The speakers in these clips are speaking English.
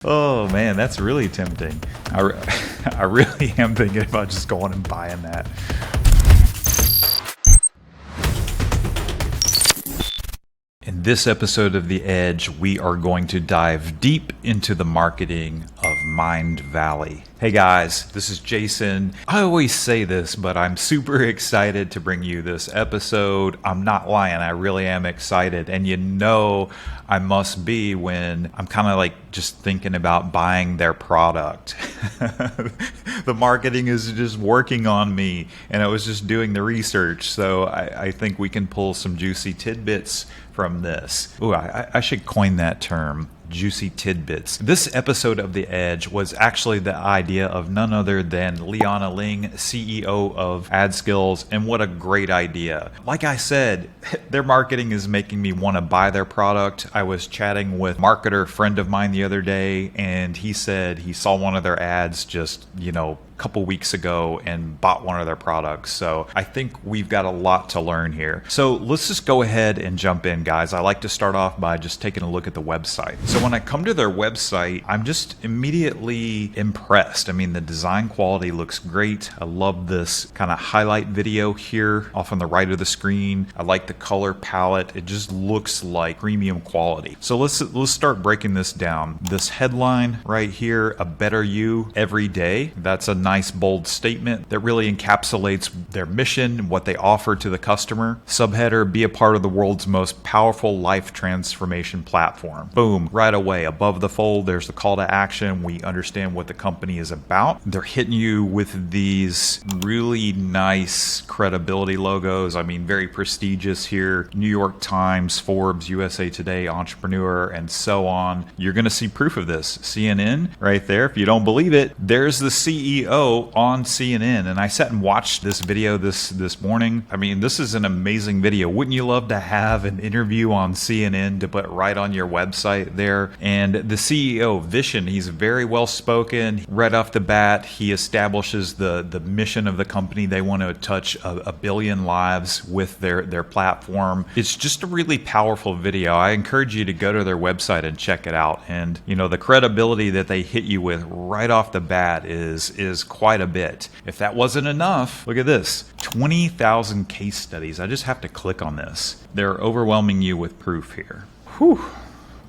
Oh man, that's really tempting. I really am thinking about just going and buying that. In this episode of The Edge, we are going to dive deep into the marketing of Mindvalley. Hey guys, this is Jason. I always say this, but I'm super excited to bring you this episode. I'm not lying, I really am excited. And you know I must be when I'm kind of like just thinking about buying their product. The marketing is just working on me, and I was just doing the research. So I think we can pull some juicy tidbits from this. Ooh, I should coin that term. Juicy tidbits. This episode of The Edge was actually the idea of none other than Liana Ling, CEO of AdSkills, and what a great idea. Like I said, their marketing is making me want to buy their product. I was chatting with a marketer friend of mine the other day, and he said he saw one of their ads just, couple weeks ago and bought one of their products. So I think we've got a lot to learn here. So let's just go ahead and jump in, guys. I like to start off by just taking a look at the website. So when I come to their website, I'm just immediately impressed. I mean, the design quality looks great. I love this kind of highlight video here off on the right of the screen. I like the color palette. It just looks like premium quality. So let's start breaking this down. This headline right here, a better you every day. That's a nice bold statement that really encapsulates their mission, what they offer to the customer. Subheader, be a part of the world's most powerful life transformation platform. Boom, right away. Above the fold, there's the call to action. We understand what the company is about. They're hitting you with these really nice credibility logos. I mean, very prestigious here. New York Times, Forbes, USA Today, Entrepreneur, and so on. You're going to see proof of this. CNN right there. If you don't believe it, there's the CEO on CNN, and I sat and watched this video this morning. I mean, this is an amazing video. Wouldn't you love to have an interview on CNN to put right on your website there? And the CEO, Vishen, he's very well spoken. Right off the bat, he establishes the mission of the company. They want to touch a billion lives with their platform. It's just a really powerful video. I encourage you to go to their website and check it out. And the credibility that they hit you with right off the bat is quite a bit. If that wasn't enough, look at this. 20,000 case studies. I just have to click on this. They're overwhelming you with proof here. Whew.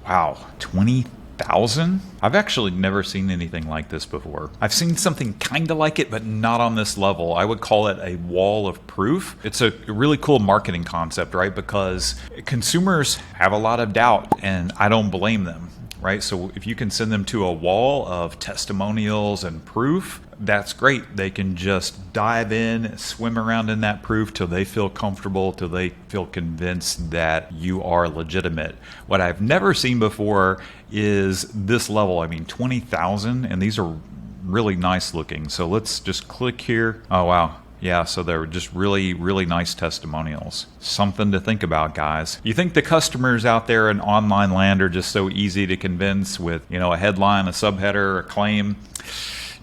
Wow. 20,000? I've actually never seen anything like this before. I've seen something kind of like it, but not on this level. I would call it a wall of proof. It's a really cool marketing concept, right? Because consumers have a lot of doubt, and I don't blame them. Right? So if you can send them to a wall of testimonials and proof, that's great. They can just dive in, swim around in that proof till they feel comfortable, till they feel convinced that you are legitimate. What I've never seen before is this level. I mean, 20,000, and these are really nice looking. So let's just click here. Oh, wow. Yeah, so they're just really, really nice testimonials. Something to think about, guys. You think the customers out there in online land are just so easy to convince with, a headline, a subheader, a claim?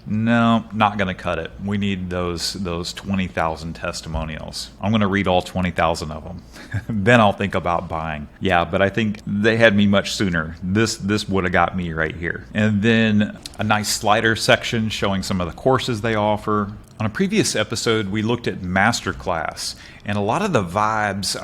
No, not going to cut it. We need those 20,000 testimonials. I'm going to read all 20,000 of them. Then I'll think about buying. Yeah, but I think they had me much sooner. This would have got me right here. And then a nice slider section showing some of the courses they offer. On a previous episode, we looked at Masterclass, and a lot of the vibes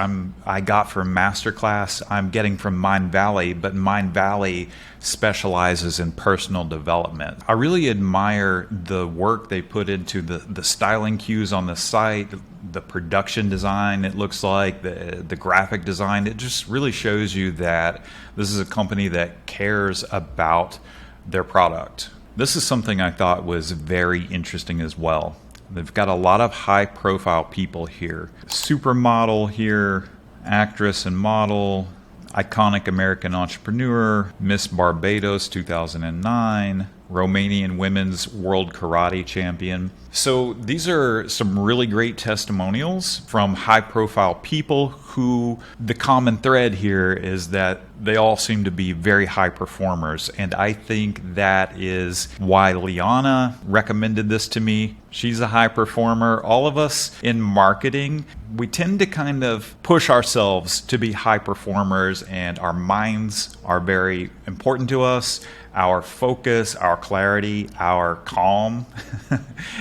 I got from Masterclass, I'm getting from Mindvalley, but Mindvalley specializes in personal development. I really admire the work they put into the styling cues on the site, the production design, it looks like, the graphic design. It just really shows you that this is a company that cares about their product. This is something I thought was very interesting as well. They've got a lot of high-profile people here. Supermodel here, actress and model, iconic American entrepreneur, Miss Barbados 2009, Romanian women's world karate champion. So these are some really great testimonials from high-profile people who the common thread here is that they all seem to be very high performers. And I think that is why Liana recommended this to me. She's a high performer. All of us in marketing, we tend to kind of push ourselves to be high performers, and our minds are very important to us. our focus, our clarity, our calm,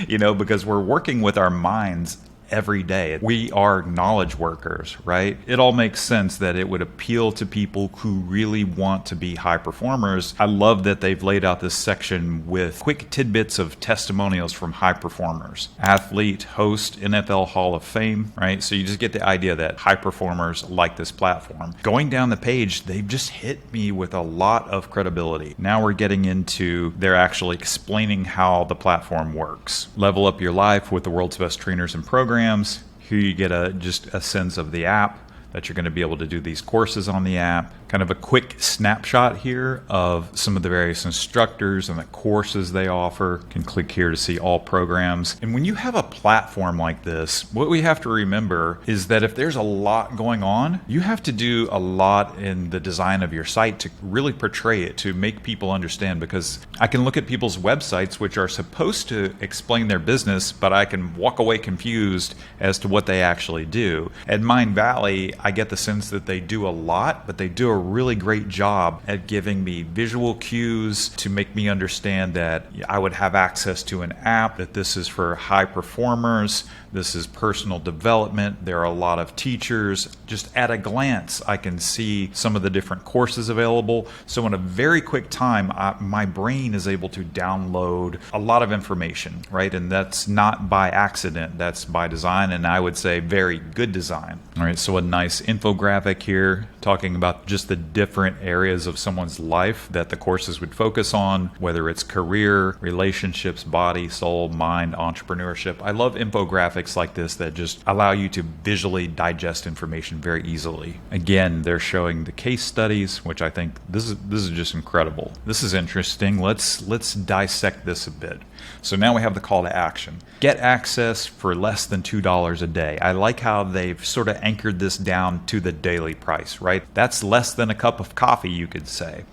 because we're working with our minds every day. We are knowledge workers, right? It all makes sense that it would appeal to people who really want to be high performers. I love that they've laid out this section with quick tidbits of testimonials from high performers. Athlete, host, NFL Hall of Fame, right? So you just get the idea that high performers like this platform. Going down the page, they've just hit me with a lot of credibility. Now we're getting into, they're actually explaining how the platform works. Level up your life with the world's best trainers and programs. Here you get just a sense of the app, that you're going to be able to do these courses on the app. Kind of a quick snapshot here of some of the various instructors and the courses they offer. You can click here to see all programs. And when you have a platform like this, what we have to remember is that if there's a lot going on, you have to do a lot in the design of your site to really portray it, to make people understand. Because I can look at people's websites, which are supposed to explain their business, but I can walk away confused as to what they actually do. At Mindvalley, I get the sense that they do a lot, but they do a really great job at giving me visual cues to make me understand that I would have access to an app, that this is for high performers, this is personal development, there are a lot of teachers. Just at a glance, I can see some of the different courses available. So in a very quick time, my brain is able to download a lot of information, right? And that's not by accident, that's by design, and I would say very good design. All right, so a nice infographic here talking about just the different areas of someone's life that the courses would focus on, whether it's career, relationships, body, soul, mind, entrepreneurship. I love infographics like this that just allow you to visually digest information very easily. Again, they're showing the case studies, which I think this is just incredible. This is interesting. Let's dissect this a bit. So now we have the call to action. Get access for less than $2 a day. I like how they've sort of anchored this down to the daily price, right? That's less than a cup of coffee, you could say.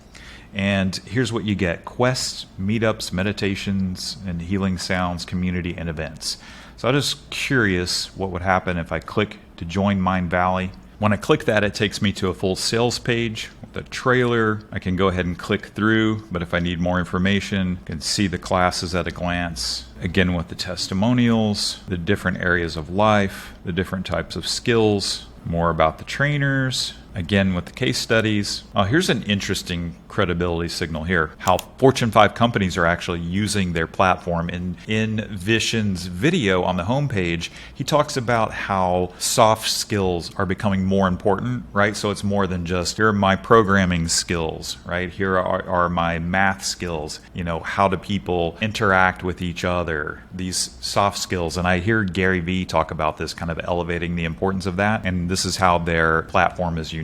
And here's what you get: quests, meetups, meditations, and healing sounds, community, and events. So I'm just curious what would happen if I click to join Mindvalley. When I click that, it takes me to a full sales page with a trailer. I can go ahead and click through, but if I need more information, I can see the classes at a glance. Again, with the testimonials, the different areas of life, the different types of skills, more about the trainers. Again, with the case studies. Here's an interesting credibility signal here. How Fortune 5 companies are actually using their platform. In Vishen's video on the homepage, he talks about how soft skills are becoming more important, right? So it's more than just, here are my programming skills, right? Here are my math skills. How do people interact with each other? These soft skills. And I hear Gary Vee talk about this, kind of elevating the importance of that. And this is how their platform is unique.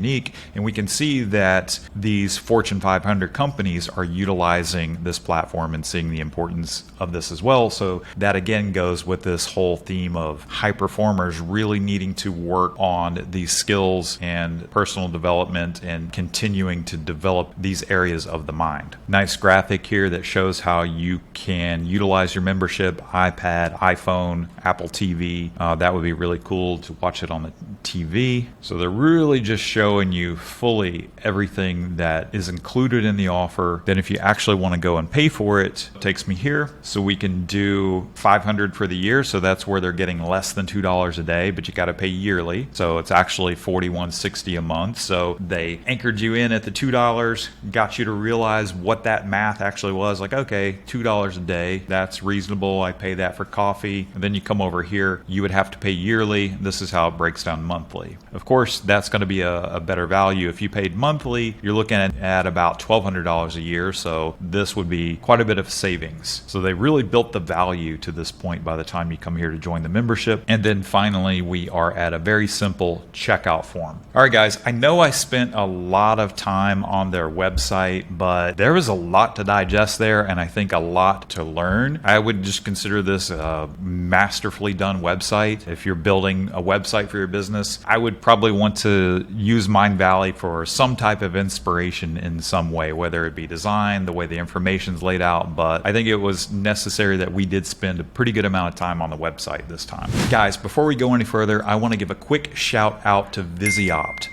And we can see that these Fortune 500 companies are utilizing this platform and seeing the importance of this as well. So that again goes with this whole theme of high performers really needing to work on these skills and personal development and continuing to develop these areas of the mind. Nice graphic here that shows how you can utilize your membership, iPad, iPhone, Apple TV. That would be really cool to watch it on the TV. So they're really just showing you fully everything that is included in the offer. Then if you actually want to go and pay for it, it takes me here. So we can do $500 for the year. So that's where they're getting less than $2 a day, but you got to pay yearly. So it's actually $41.60 a month. So they anchored you in at the $2, got you to realize what that math actually was. Like, okay, $2 a day, that's reasonable. I pay that for coffee. And then you come over here, you would have to pay yearly. This is how it breaks down monthly. Of course, that's going to be a better value. If you paid monthly, you're looking at about $1,200 a year. So this would be quite a bit of savings. So they really built the value to this point by the time you come here to join the membership. And then finally, we are at a very simple checkout form. All right, guys, I know I spent a lot of time on their website, but there is a lot to digest there, and I think a lot to learn. I would just consider this a masterfully done website. If you're building a website for your business, I would probably want to use Mindvalley for some type of inspiration in some way, whether it be design, the way the information's laid out. But I think it was necessary that we did spend a pretty good amount of time on the website this time. Guys, before we go any further, I want to give a quick shout out to Viziopt.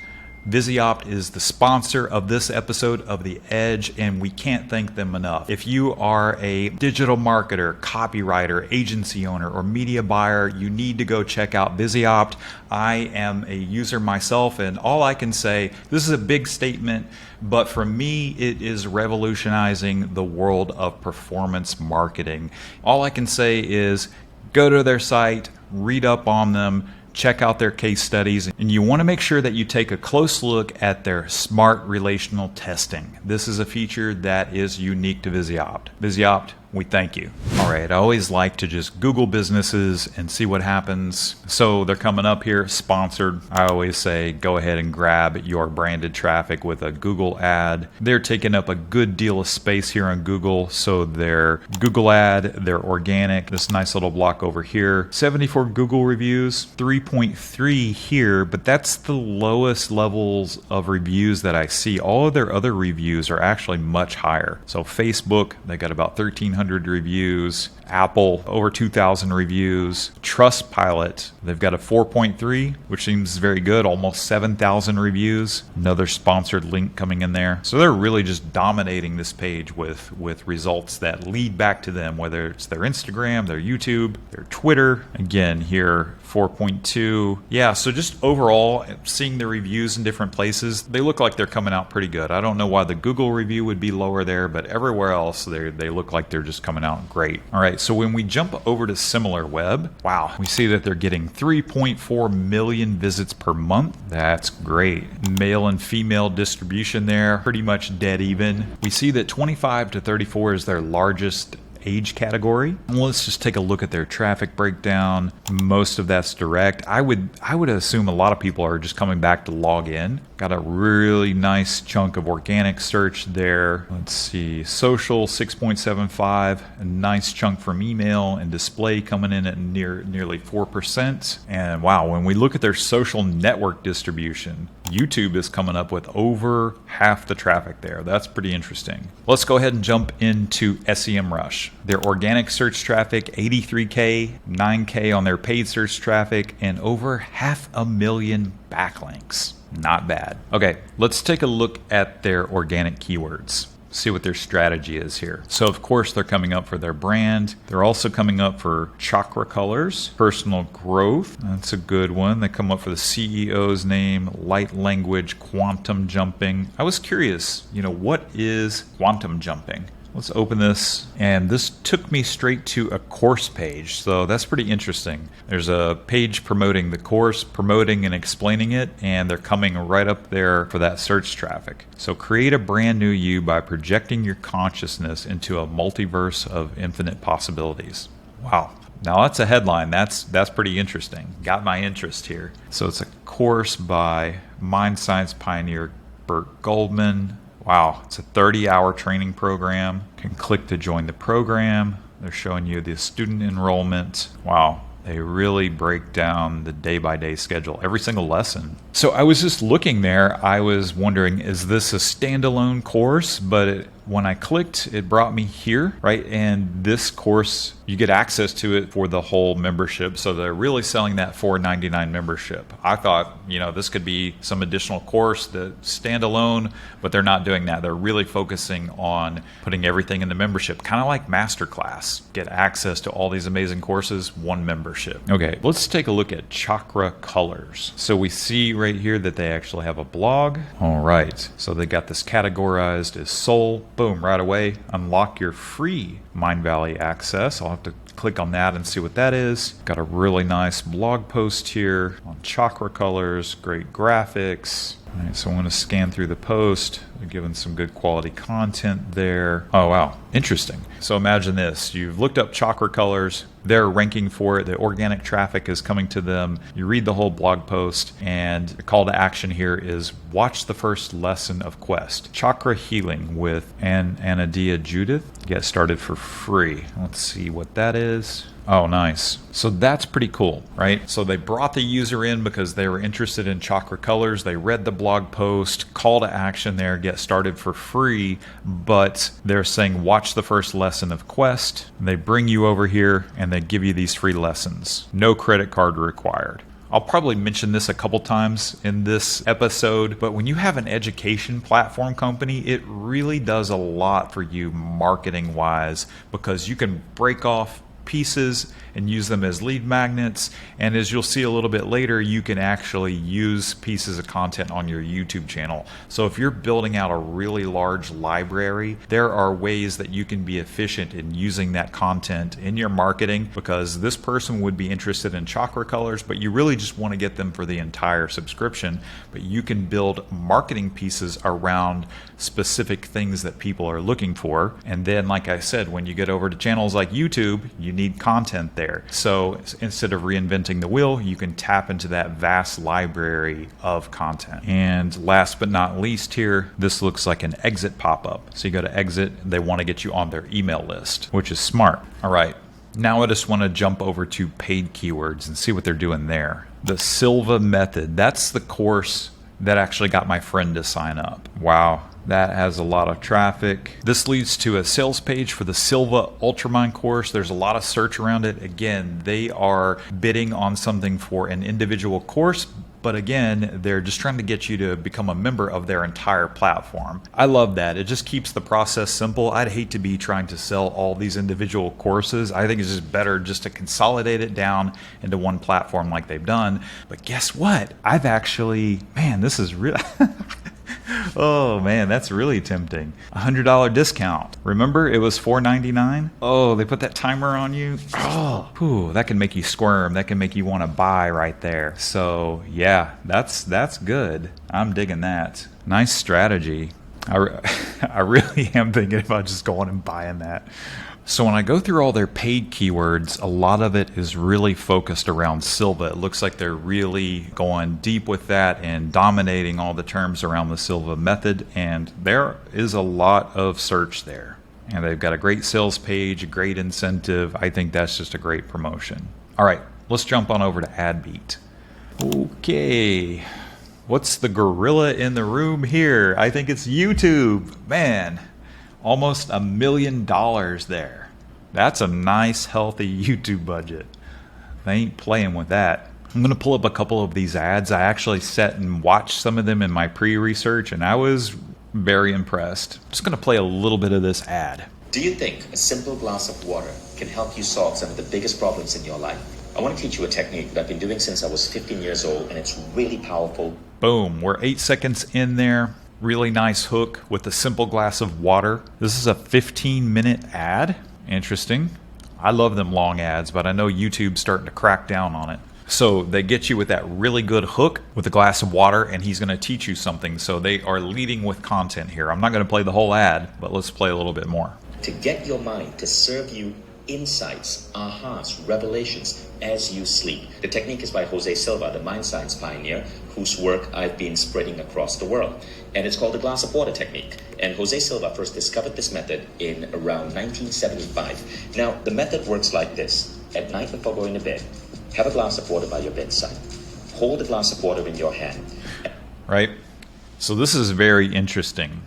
Viziopt is the sponsor of this episode of The Edge, and we can't thank them enough. If you are a digital marketer, copywriter, agency owner, or media buyer, you need to go check out Viziopt. I am a user myself, and all I can say, this is a big statement, but for me, it is revolutionizing the world of performance marketing. All I can say is go to their site, read up on them, check out their case studies, and you want to make sure that you take a close look at their smart relational testing. This is a feature that is unique to Viziopt. Viziopt, we thank you. All right, I always like to just Google businesses and see what happens. So they're coming up here, sponsored. I always say go ahead and grab your branded traffic with a Google ad. They're taking up a good deal of space here on Google. So their Google ad, their organic, this nice little block over here, 74 Google reviews, 3.3 here, but that's the lowest levels of reviews that I see. All of their other reviews are actually much higher. So Facebook, they got about 1,300 reviews. Apple, over 2,000 reviews. Trustpilot, they've got a 4.3, which seems very good, almost 7,000 reviews. Another sponsored link coming in there. So they're really just dominating this page with results that lead back to them, whether it's their Instagram, their YouTube, their Twitter. Again, here, 4.2. Yeah, so just overall, seeing the reviews in different places, they look like they're coming out pretty good. I don't know why the Google review would be lower there, but everywhere else, they look like they're just coming out great. All right, so when we jump over to SimilarWeb, wow, we see that they're getting 3.4 million visits per month. That's great. Male and female distribution there, pretty much dead even. We see that 25 to 34 is their largest age category. And let's just take a look at their traffic breakdown. Most of that's direct. I would assume a lot of people are just coming back to log in. Got a really nice chunk of organic search there. Let's see, social 6.75, a nice chunk from email and display coming in at nearly 4%. And wow, when we look at their social network distribution, YouTube is coming up with over half the traffic there. That's pretty interesting. Let's go ahead and jump into SEMrush. Their organic search traffic, 83K, 9K on their paid search traffic, and over 500,000 backlinks. Not bad. Okay, let's take a look at their organic keywords. See what their strategy is here. So of course they're coming up for their brand. They're also coming up for chakra colors, personal growth. That's a good one. They come up for the CEO's name, light language, quantum jumping. I was curious, what is quantum jumping? Let's open this, and this took me straight to a course page, so that's pretty interesting. There's a page promoting the course, promoting and explaining it, and they're coming right up there for that search traffic. So create a brand new you by projecting your consciousness into a multiverse of infinite possibilities. Wow. Now that's a headline. That's pretty interesting. Got my interest here. So it's a course by mind science pioneer Burt Goldman. Wow, it's a 30-hour training program. You can click to join the program. They're showing you the student enrollment. Wow, they really break down the day-by-day schedule, every single lesson. So I was just looking there. I was wondering, is this a standalone course? But when I clicked, it brought me here, right? And this course, you get access to it for the whole membership. So they're really selling that $4.99 membership. I thought, this could be some additional course that standalone, but they're not doing that. They're really focusing on putting everything in the membership, kind of like Masterclass. Get access to all these amazing courses, one membership. Okay, let's take a look at chakra colors. So we see right here that they actually have a blog. All right, so they got this categorized as soul. Boom, right away, unlock your free Mindvalley access. I'll have to click on that and see what that is. Got a really nice blog post here on chakra colors, great graphics. All right, so I'm going to scan through the post. They're giving some good quality content there. Oh, wow. Interesting. So imagine this. You've looked up chakra colors. They're ranking for it. The organic traffic is coming to them. You read the whole blog post, and the call to action here is watch the first lesson of Quest. Chakra Healing with Anadia Judith. Get started for free. Let's see what that is. Oh, nice. So that's pretty cool, right? So they brought the user in because they were interested in chakra colors. They read the blog post, call to action there, get started for free, but they're saying watch the first lesson of Quest. They bring you over here and they give you these free lessons. No credit card required. I'll probably mention this a couple times in this episode, but when you have an education platform company, it really does a lot for you marketing wise, because you can break off pieces and use them as lead magnets. And as you'll see a little bit later, you can actually use pieces of content on your YouTube channel. So if you're building out a really large library, there are ways that you can be efficient in using that content in your marketing, because this person would be interested in chakra colors, but you really just want to get them for the entire subscription. But you can build marketing pieces around specific things that people are looking for. And then, like I said, when you get over to channels like YouTube, you need content there. So instead of reinventing the wheel, you can tap into that vast library of content. And last but not least here, this looks like an exit pop-up. So you go to exit, they want to get you on their email list, which is smart. All right. Now I just want to jump over to paid keywords and see what they're doing there. The Silva method, that's the course that actually got my friend to sign up. Wow. That has a lot of traffic. This leads to a sales page for the Silva Ultramind course. There's a lot of search around it. Again, they are bidding on something for an individual course, but again, they're just trying to get you to become a member of their entire platform. I love that. It just keeps the process simple. I'd hate to be trying to sell all these individual courses. I think it's just better just to consolidate it down into one platform like they've done. But guess what? I've actually, man, this is really... Oh man, that's really tempting. $100 discount. Remember, it was $4.99? Oh, they put that timer on you? Oh, whew, that can make you squirm. That can make you want to buy right there. So yeah, that's good. I'm digging that. Nice strategy. I really am thinking about just going and buying that. So when I go through all their paid keywords, a lot of it is really focused around Silva. It looks like they're really going deep with that and dominating all the terms around the Silva method. And there is a lot of search there. And they've got a great sales page, a great incentive. I think that's just a great promotion. All right, let's jump on over to AdBeat. Okay. What's the gorilla in the room here? I think it's YouTube. Man. Almost $1 million there. That's a nice, healthy YouTube budget. They ain't playing with that. I'm going to pull up a couple of these ads. I actually sat and watched some of them in my pre-research, and I was very impressed. I'm just going to play a little bit of this ad. Do you think a simple glass of water can help you solve some of the biggest problems in your life? I want to teach you a technique that I've been doing since I was 15 years old, and it's really powerful. Boom. We're 8 seconds in there. Really nice hook with a simple glass of water. This is a 15-minute ad. Interesting. I love them long ads, but I know YouTube's starting to crack down on it. So they get you with that really good hook with a glass of water, and he's going to teach you something. So they are leading with content here. I'm not going to play the whole ad, but let's play a little bit more. To get your mind to serve you insights, ahas, revelations as you sleep. The technique is by Jose Silva, the mind science pioneer, whose work I've been spreading across the world. And it's called the glass of water technique. And Jose Silva first discovered this method in around 1975. Now, the method works like this. At night before going to bed, have a glass of water by your bedside. Hold a glass of water in your hand. Right? So this is very interesting.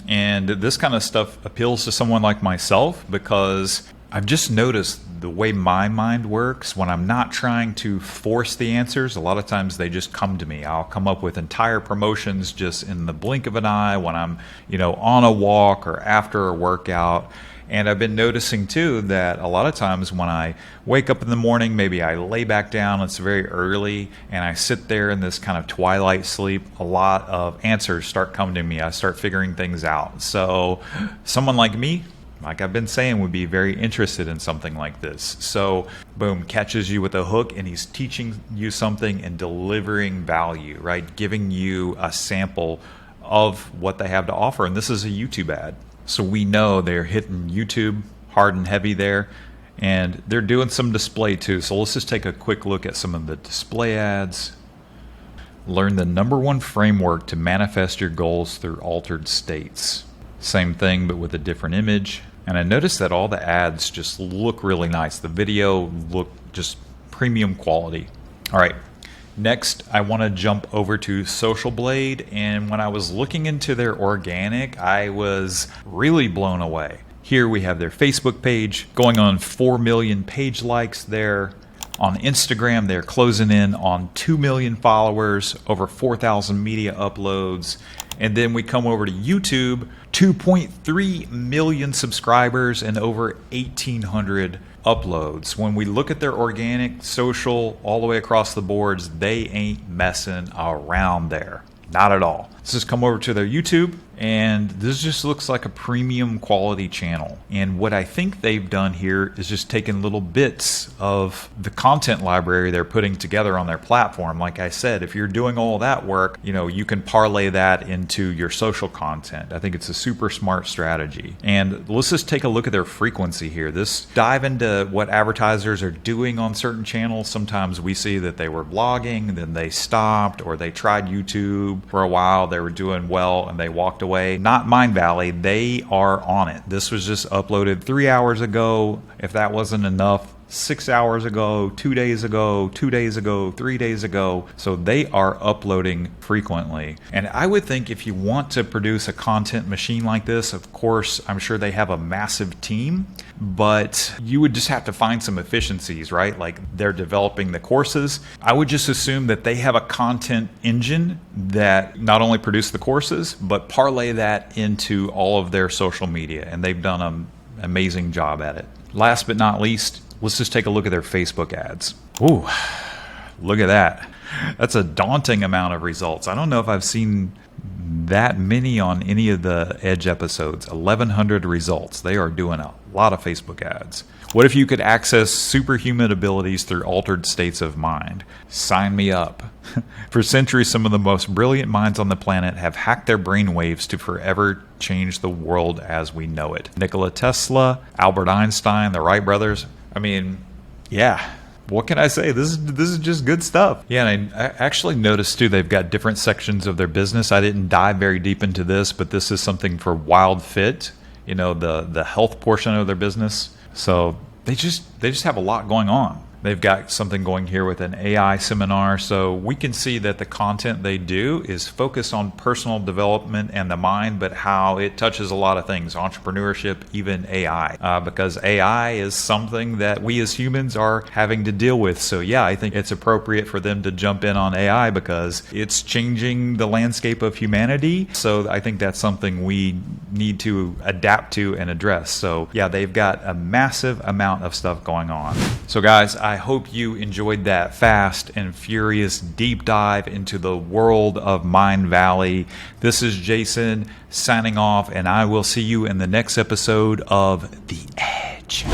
And this kind of stuff appeals to someone like myself because I've just noticed the way my mind works when I'm not trying to force the answers. A lot of times they just come to me. I'll come up with entire promotions just in the blink of an eye when I'm, on a walk or after a workout. And I've been noticing too that a lot of times when I wake up in the morning, maybe I lay back down, it's very early, and I sit there in this kind of twilight sleep, a lot of answers start coming to me. I start figuring things out. So someone like me, like I've been saying, would be very interested in something like this. So, boom, catches you with a hook, and he's teaching you something and delivering value, right? Giving you a sample of what they have to offer. And this is a YouTube ad. So we know they're hitting YouTube hard and heavy there. And they're doing some display too. So let's just take a quick look at some of the display ads. Learn the #1 framework to manifest your goals through altered states. Same thing, but with a different image. And I noticed that all the ads just look really nice. The video look just premium quality. All right, next I want to jump over to Social Blade. And when I was looking into their organic, I was really blown away. Here we have their Facebook page going on 4 million page likes there. On Instagram, they're closing in on 2 million followers, over 4,000 media uploads. And then we come over to YouTube, 2.3 million subscribers and over 1,800 uploads. When we look at their organic, social, all the way across the boards, they ain't messing around there. Not at all. Let's just come over to their YouTube, and this just looks like a premium quality channel. And what I think they've done here is just taken little bits of the content library they're putting together on their platform. Like I said, if you're doing all that work, you can parlay that into your social content. I think it's a super smart strategy. And let's just take a look at their frequency here. This dive into what advertisers are doing on certain channels. Sometimes we see that they were blogging, then they stopped, or they tried YouTube for a while. They were doing well and they walked away. Not Mindvalley, they are on it. This was just uploaded 3 hours ago. If that wasn't enough, 6 hours ago, 2 days ago, 2 days ago, 3 days ago. So they are uploading frequently. And I would think if you want to produce a content machine like this, of course, I'm sure they have a massive team, but you would just have to find some efficiencies, right? Like they're developing the courses. I would just assume that they have a content engine that not only produce the courses, but parlay that into all of their social media. And they've done an amazing job at it. Last but not least, let's just take a look at their Facebook ads. Ooh, look at that. That's a daunting amount of results. I don't know if I've seen that many on any of the Edge episodes. 1,100 results. They are doing a lot of Facebook ads. What if you could access superhuman abilities through altered states of mind? Sign me up. For centuries, some of the most brilliant minds on the planet have hacked their brain waves to forever change the world as we know it. Nikola Tesla, Albert Einstein, the Wright brothers. I mean, yeah. What can I say? This is just good stuff. Yeah, and I actually noticed too, they've got different sections of their business. I didn't dive very deep into this, but this is something for Wild Fit, the health portion of their business. So they just have a lot going on. They've got something going here with an AI seminar. So we can see that the content they do is focused on personal development and the mind, but how it touches a lot of things, entrepreneurship, even AI, because AI is something that we as humans are having to deal with. So yeah, I think it's appropriate for them to jump in on AI because it's changing the landscape of humanity. So I think that's something we need to adapt to and address. So yeah, they've got a massive amount of stuff going on. So guys, I hope you enjoyed that fast and furious deep dive into the world of Mindvalley. This is Jason signing off, and I will see you in the next episode of The Edge.